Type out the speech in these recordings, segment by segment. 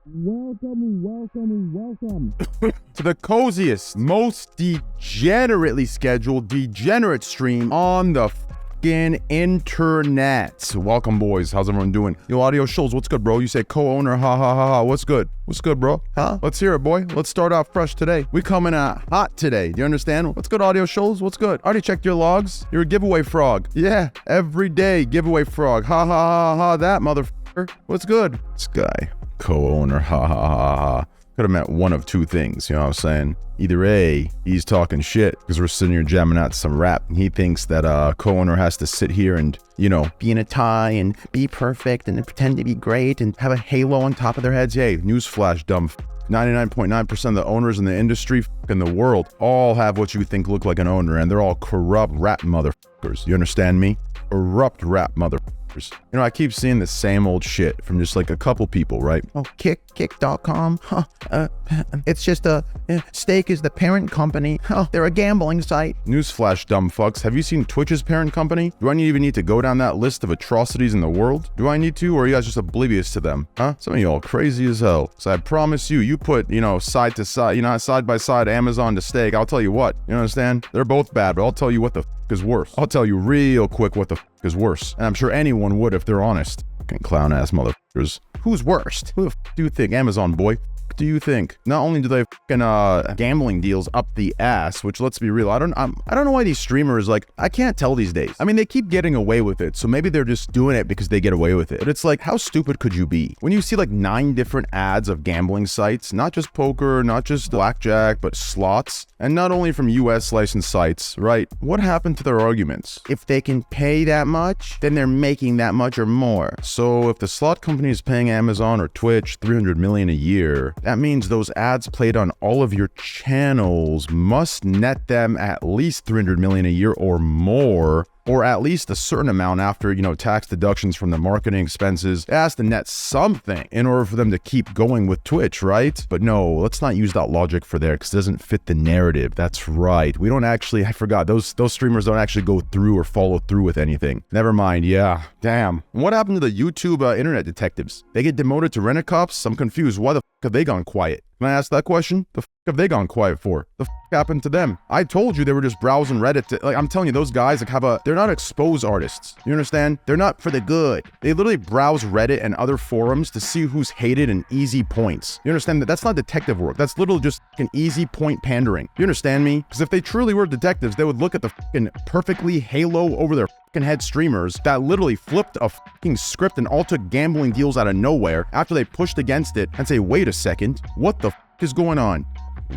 Welcome to the coziest, most degenerately scheduled degenerate stream on the fucking internet. Welcome, boys. How's everyone doing? Yo, Audio Shoals, what's good, bro? You say co-owner, ha ha ha ha. What's good? What's good, bro? Huh? Let's hear it, boy. Let's start off fresh today. We coming out hot today. Do you understand? What's good, Audio Shoals? What's good? I already checked your logs. You're a giveaway frog. Yeah, every day giveaway frog. Ha ha ha ha. That motherfucker. What's good? This guy, co-owner, ha ha ha ha. Could have meant one of two things, you know what I'm saying? Either A, he's talking shit because we're sitting here jamming out some rap, and he thinks that co-owner has to sit here and, you know, be in a tie and be perfect and pretend to be great and have a halo on top of their heads. Hey, newsflash, dumb 99.9% of the owners in the industry in the world all have what you think look like an owner, and they're all corrupt rap motherfuckers. You understand me? Corrupt rap motherfuckers. You know, I keep seeing the same old shit from just like a couple people, right? Oh, kick.com. Huh. It's just Stake is the parent company. Oh, they're a gambling site. Newsflash, dumb fucks. Have you seen Twitch's parent company? Do I even need to go down that list of atrocities in the world? Do I need to, or are you guys just oblivious to them? Huh? Some of y'all crazy as hell. So I promise you put, you know, side to side, you know, side by side, Amazon to Stake. I'll tell you what, you understand? They're both bad, but I'll tell you what the is worse. I'll tell you real quick what the is worse. And I'm sure anyone would if they're honest. Fucking clown ass motherfuckers. Who's worst? Who the do you think? Amazon boy. Do you think? Not only do they fucking gambling deals up the ass, which let's be real, I don't know why these streamers, like, I can't tell these days. I mean, they keep getting away with it, so maybe they're just doing it because they get away with it. But it's like, how stupid could you be? When you see like 9 different ads of gambling sites, not just poker, not just blackjack, but slots, and not only from US licensed sites, right? What happened to their arguments? If they can pay that much, then they're making that much or more. So if the slot company is paying Amazon or Twitch $300 million a year, that means those ads played on all of your channels must net them at least $300 million a year or more, or at least a certain amount after, you know, tax deductions from the marketing expenses. It has to net something in order for them to keep going with Twitch, right? But no, let's not use that logic for there because it doesn't fit the narrative. That's right. We don't actually, I forgot, those streamers don't actually go through or follow through with anything. Never mind, yeah, damn. What happened to the YouTube internet detectives? They get demoted to rent-a-cops? I'm confused. Why the f have they gone quiet? Can I ask that question? The f have they gone quiet for? The f happened to them? I told you they were just browsing Reddit. Like, I'm telling you, those guys like they're not exposed artists. You understand? They're not for the good. They literally browse Reddit and other forums to see who's hated and easy points. You understand that? That's not detective work. That's literally just an easy point pandering. You understand me? Because if they truly were detectives, they would look at the fucking perfectly halo over their fucking head streamers that literally flipped a fucking script and all took gambling deals out of nowhere after they pushed against it and say, wait a second, what the is going on?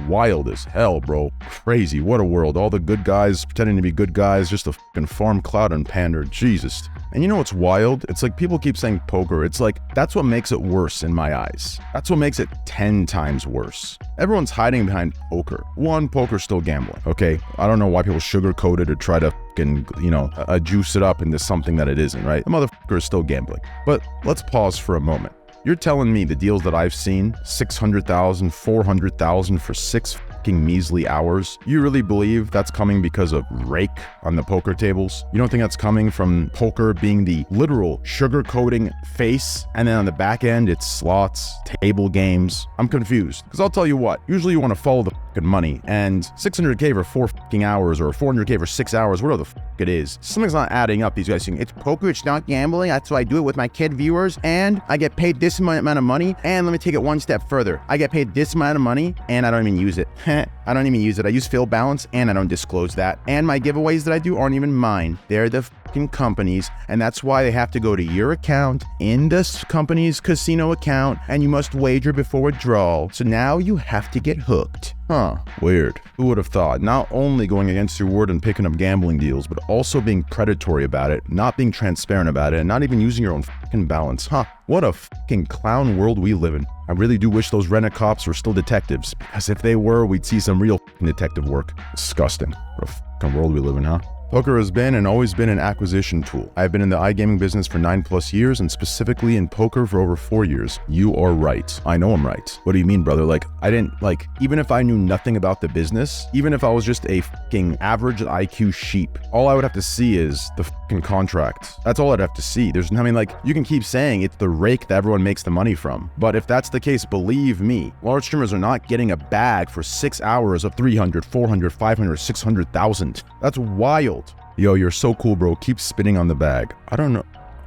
Wild as hell, bro. Crazy. What a world. All the good guys pretending to be good guys just to fucking farm clout and pander. Jesus. And you know what's wild? It's like people keep saying poker. It's like, that's what makes it worse in my eyes. That's what makes it 10 times worse. Everyone's hiding behind poker. One, poker's still gambling, okay? I don't know why people sugarcoat it or try to fucking, you know, juice it up into something that it isn't, right? The motherfucker is still gambling. But let's pause for a moment. You're telling me the deals that I've seen, 600,000, 400,000 for 6 fucking measly hours, you really believe that's coming because of rake on the poker tables? You don't think that's coming from poker being the literal sugarcoating face, and then on the back end, it's slots, table games? I'm confused. Because I'll tell you what, usually you want to follow the fucking money, and 600K for 4 fucking hours, or 400K for 6 hours, whatever the fuck it is, something's not adding up. These guys saying, it's poker, it's not gambling, that's why I do it with my kid viewers, and I get paid this amount of money, and let me take it one step further. I get paid this amount of money, and I don't even use it. I don't even use it. I use Phil Balance, and I don't disclose that. And my giveaways that I do aren't even mine. They're the fucking companies, and that's why they have to go to your account in this company's casino account, and you must wager before withdrawal. So now you have to get hooked. Huh, weird. Who would have thought? Not only going against your word and picking up gambling deals, but also being predatory about it, not being transparent about it, and not even using your own fucking balance. Huh, what a fucking clown world we live in. I really do wish those rent-a-cops were still detectives, because if they were, we'd see some real fucking detective work. Disgusting. What a fucking world we live in, huh? Poker has been and always been an acquisition tool. I have been in the iGaming business for 9+ years and specifically in poker for over 4 years. You are right. I know I'm right. What do you mean, brother? Like, I didn't, like, even if I knew nothing about the business, even if I was just a fucking average IQ sheep, all I would have to see is the fucking contract. That's all I'd have to see. I mean, like, you can keep saying it's the rake that everyone makes the money from. But if that's the case, believe me, large streamers are not getting a bag for 6 hours of 300, 400, 500, 600,000. That's wild. Yo, you're so cool, bro. Keep spitting on the bag. I don't know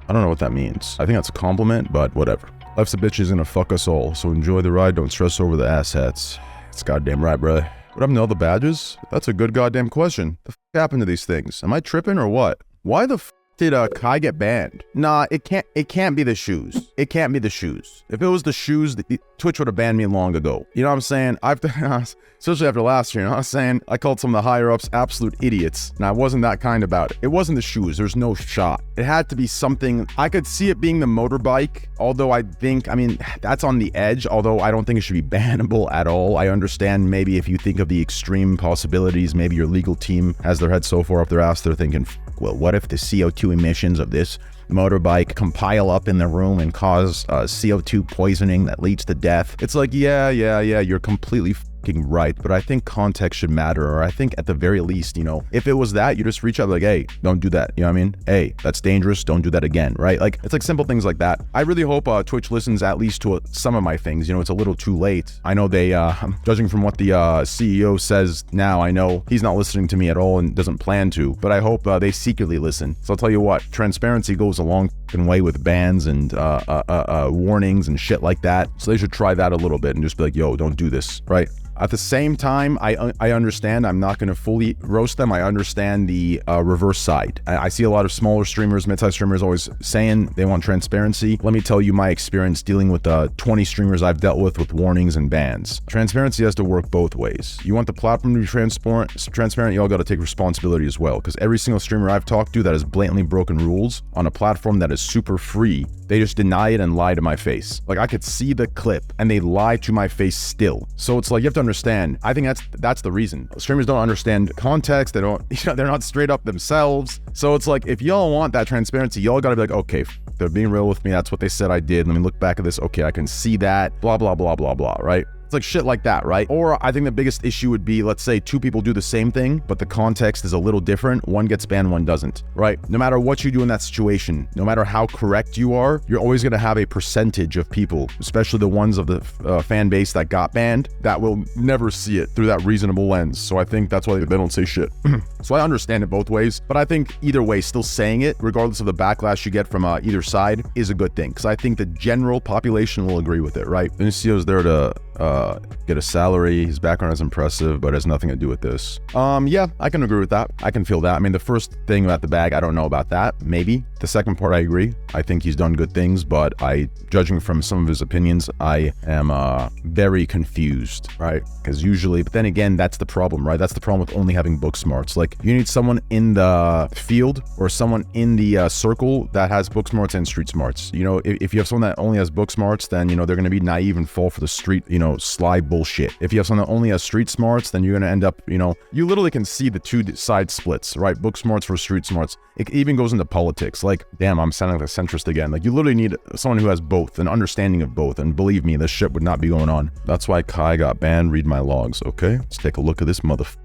what that means. I think that's a compliment, but whatever. Life's a bitch is gonna fuck us all, so enjoy the ride, don't stress over the asshats. It's goddamn right, brother. What happened to all the badges? That's a good goddamn question. The fuck happened to these things? Am I tripping or what? Why the fuck did Kai get banned? Nah, it can't be the shoes. It can't be the shoes. If it was the shoes, Twitch would have banned me long ago. You know what I'm saying? Especially after last year, you know what I'm saying? I called some of the higher ups absolute idiots, and I wasn't that kind about it. It wasn't the shoes. There's no shot. It had to be something. I could see it being the motorbike, although I mean, that's on the edge, although I don't think it should be bannable at all. I understand maybe if you think of the extreme possibilities, maybe your legal team has their head so far up their ass, they're thinking, well, what if the CO2 emissions of this motorbike compile up in the room and cause CO2 poisoning that leads to death? It's like, yeah, you're completely right, but I think context should matter, or I think at the very least, you know, if it was that, you just reach out like, hey, don't do that, you know what I mean? Hey, that's dangerous, don't do that again, right? Like, it's like simple things like that. I really hope Twitch listens at least to some of my things. You know, it's a little too late. I know they, judging from what the CEO says now, I know he's not listening to me at all and doesn't plan to, but I hope they secretly listen. So I'll tell you what, transparency goes a long way with bans and warnings and shit like that. So they should try that a little bit and just be like, yo, don't do this, right? At the same time, I understand. I'm not going to fully roast them. I understand the reverse side. I see a lot of smaller streamers, mid-sized streamers always saying they want transparency. Let me tell you my experience dealing with 20 streamers I've dealt with warnings and bans. Transparency has to work both ways. You want the platform to be transparent, you all got to take responsibility as well, because every single streamer I've talked to that has blatantly broken rules on a platform that is super free, they just deny it and lie to my face. Like, I could see the clip and they lie to my face still. So it's like, you have to understand. I think that's the reason. Streamers don't understand context. They don't, you know, they're not straight up themselves. So it's like, if y'all want that transparency, y'all gotta be like, okay, they're being real with me. That's what they said I did. Let me look back at this. Okay, I can see that. Blah, blah, blah, blah, blah, right? It's like shit like that, right? Or I think the biggest issue would be, let's say 2 people do the same thing, but the context is a little different. One gets banned, one doesn't, right? No matter what you do in that situation, no matter how correct you are, you're always going to have a percentage of people, especially the ones of the fan base that got banned, that will never see it through that reasonable lens. So I think that's why they don't say shit. So I understand it both ways, but I think either way, still saying it, regardless of the backlash you get from either side, is a good thing, because I think the general population will agree with it, right? Vinicio is there to get a salary. His background is impressive, but has nothing to do with this. Yeah, I can agree with that. I can feel that. I mean, the first thing about the bag, I don't know about that. Maybe. The second part, I agree. I think he's done good things, but judging from some of his opinions, I am very confused, right? Because usually, but then again, that's the problem, right? That's the problem with only having book smarts. Like, you need someone in the field or someone in the circle that has book smarts and street smarts. You know, if you have someone that only has book smarts, then, you know, they're going to be naive and fall for the street, you know, sly bullshit. If you have someone that only has street smarts, then you're going to end up, you know, you literally can see the two side splits, right? Book smarts for street smarts. It even goes into politics. Like, damn, I'm sounding like a centrist again. Like, you literally need someone who has both, an understanding of both. And believe me, this shit would not be going on. That's why Kai got banned. Read my logs. Okay, let's take a look at this motherfucker.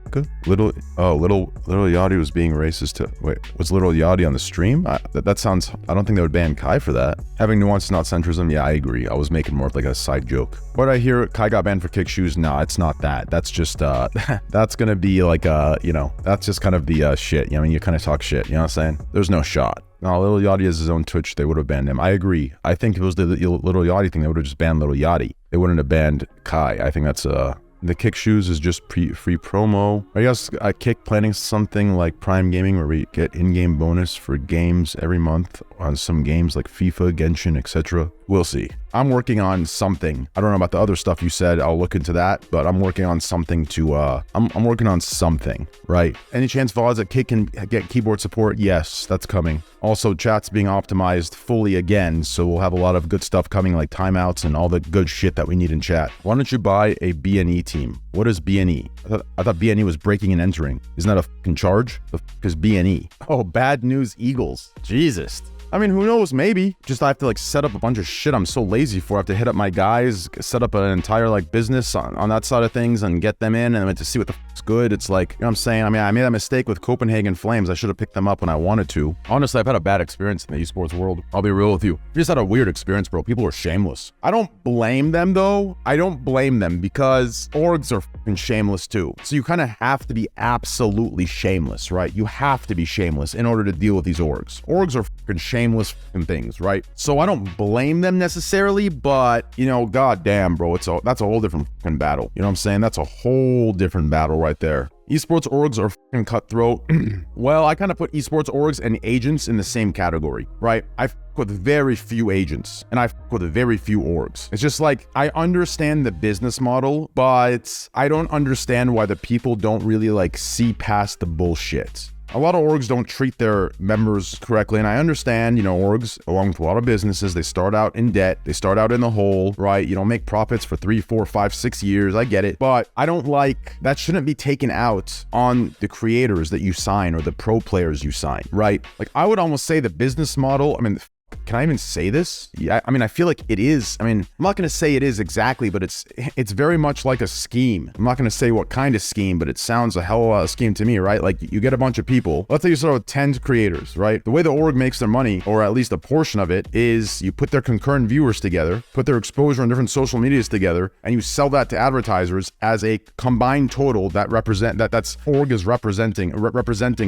Little Yachty was being racist to, wait, was Little Yachty on the stream? That sounds, I don't think they would ban Kai for that. Having nuance is not centrism. Yeah, I agree. I was making more of like a side joke. What I hear, Kai got banned for kick shoes. Nah, it's not that. That's just, that's gonna be like, you know, that's just kind of the shit. You know, I mean, you kind of talk shit, you know what I'm saying? There's no shot. No, Little Yachty has his own Twitch. They would have banned him. I agree. I think if it was the Little Yachty thing, they would have just banned Little Yachty. They wouldn't have banned Kai. I think that's, the kick shoes is just free promo. I guess Kick planning something like Prime Gaming where we get in-game bonus for games every month on some games like FIFA, Genshin, etc. We'll see. I'm working on something. I don't know about the other stuff you said. I'll look into that, but I'm working on something to, I'm working on something, right? Any chance VODs at Kick can get keyboard support? Yes, that's coming. Also, chat's being optimized fully again, so we'll have a lot of good stuff coming, like timeouts and all the good shit that we need in chat. Why don't you buy a BNE team? What is BNE? I thought BNE was breaking and entering. Isn't that a fucking charge? The fuck is BNE? Oh, Bad News Eagles. Jesus. I mean, who knows? Maybe. Just I have to like set up a bunch of shit I'm so lazy for. I have to hit up my guys, set up an entire like business on that side of things and get them in and then to see what the fuck's good. It's like, you know what I'm saying? I mean, I made that mistake with Copenhagen Flames. I should have picked them up when I wanted to. Honestly, I've had a bad experience in the esports world. I'll be real with you. I just had a weird experience, bro. People are shameless. I don't blame them though. I don't blame them because orgs are fucking shameless too. So you kind of have to be absolutely shameless, right? You have to be shameless in order to deal with these orgs. Orgs are fucking shameless things, right? So I don't blame them necessarily, but you know, goddamn, bro, that's a whole different fucking battle. You know what I'm saying? That's a whole different battle right there. Esports orgs are fucking cutthroat. Well, I kind of put esports orgs and agents in the same category, right? I fuck with very few agents and I fuck with very few orgs. It's just like, I understand the business model, but I don't understand why the people don't really like see past the bullshit. A lot of orgs don't treat their members correctly, and I understand, you know, orgs, along with a lot of businesses, they start out in debt, they start out in the hole, right? You don't make profits for 3, 4, 5, 6 years, I get it, but I don't like, that shouldn't be taken out on the creators that you sign or the pro players you sign, right? Like, I would almost say the business model, I mean, can I even say this? Yeah, I mean, I feel like it is. I mean, I'm not going to say it is exactly, but it's very much like a scheme. I'm not going to say what kind of scheme, but it sounds a hell of a lot of scheme to me, right? Like you get a bunch of people. Let's say you start with 10 creators, right? The way the org makes their money, or at least a portion of it, is you put their concurrent viewers together, put their exposure on different social medias together, and you sell that to advertisers as a combined total that's org is representing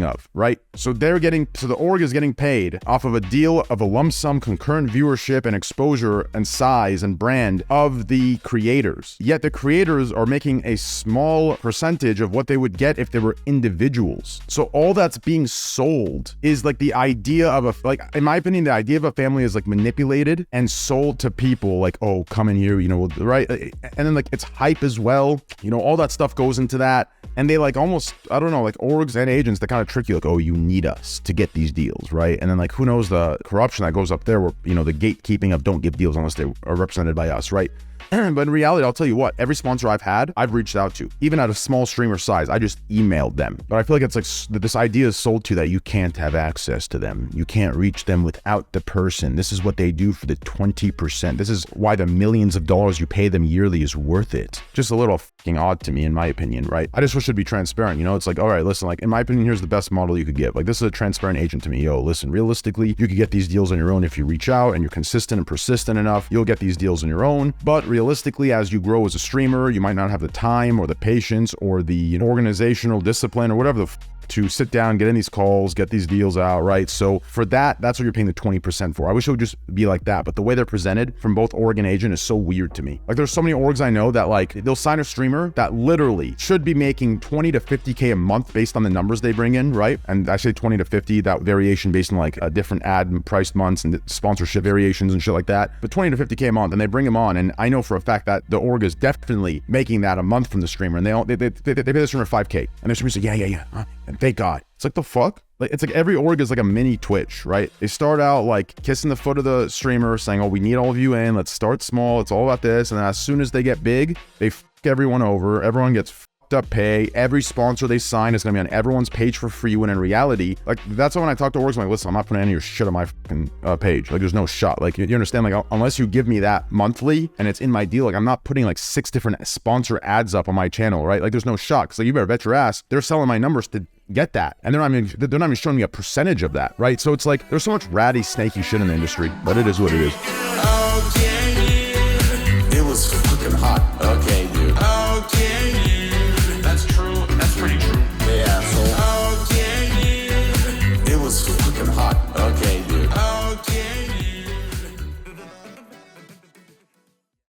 of, right? So the org is getting paid off of a deal of a lump sum concurrent viewership and exposure and size and brand of the creators. Yet the creators are making a small percentage of what they would get if they were individuals. So all that's being sold is like the idea of in my opinion, the idea of a family is like manipulated and sold to people like, oh, come in here, you know, right? And then like it's hype as well. You know, all that stuff goes into that. And they like almost, I don't know, like orgs and agents, they kind of trick you like, oh, you need us to get these deals, right? And then like, who knows the corruption that goes up there where, you know, the gatekeeping of don't give deals unless they are represented by us, right? But in reality, I'll tell you what, every sponsor I've had, I've reached out to, even at a small streamer size, I just emailed them. But I feel like it's like this idea is sold to that you can't have access to them. You can't reach them without the person. This is what they do for the 20%. This is why the millions of dollars you pay them yearly is worth it. Just a little fucking odd to me, in my opinion, right? I just wish it'd be transparent, you know? It's like, all right, listen, like, in my opinion, here's the best model you could get. Like, this is a transparent agent to me. Yo, listen, realistically, you could get these deals on your own if you reach out and you're consistent and persistent enough. You'll get these deals on your own. But realistically, as you grow as a streamer, you might not have the time or the patience or the organizational discipline or whatever to sit down, get in these calls, get these deals out, right? So for that's what you're paying the 20% for. I wish it would just be like that, but the way they're presented from both org and agent is so weird to me. Like there's so many orgs I know that like they'll sign a streamer that literally should be making 20 to 50K a month based on the numbers they bring in, right? And I say 20 to 50, that variation based on like a different ad priced months and sponsorship variations and shit like that. But 20 to 50K a month, and they bring them on, and I know for a fact that the org is definitely making that a month from the streamer, and they pay the streamer 5K, and the streamer's like, yeah. And thank God. It's like, the fuck? Like, it's like every org is like a mini Twitch, right? They start out like kissing the foot of the streamer saying, oh, we need all of you in. Let's start small. It's all about this. And then as soon as they get big, they fuck everyone over. Everyone gets fucked up pay. Every sponsor they sign is going to be on everyone's page for free, when in reality, like, that's why when I talk to orgs, I'm like, listen, I'm not putting any of your shit on my fucking page. Like, there's no shot. Like, you understand? Like, unless you give me that monthly and it's in my deal, like, I'm not putting like 6 different sponsor ads up on my channel, right? Like, there's no shot. Because like, you better bet your ass they're selling my numbers to get that, and they're not even showing me a percentage of that, right? So it's like there's so much ratty, snaky shit in the industry, but it is what it is.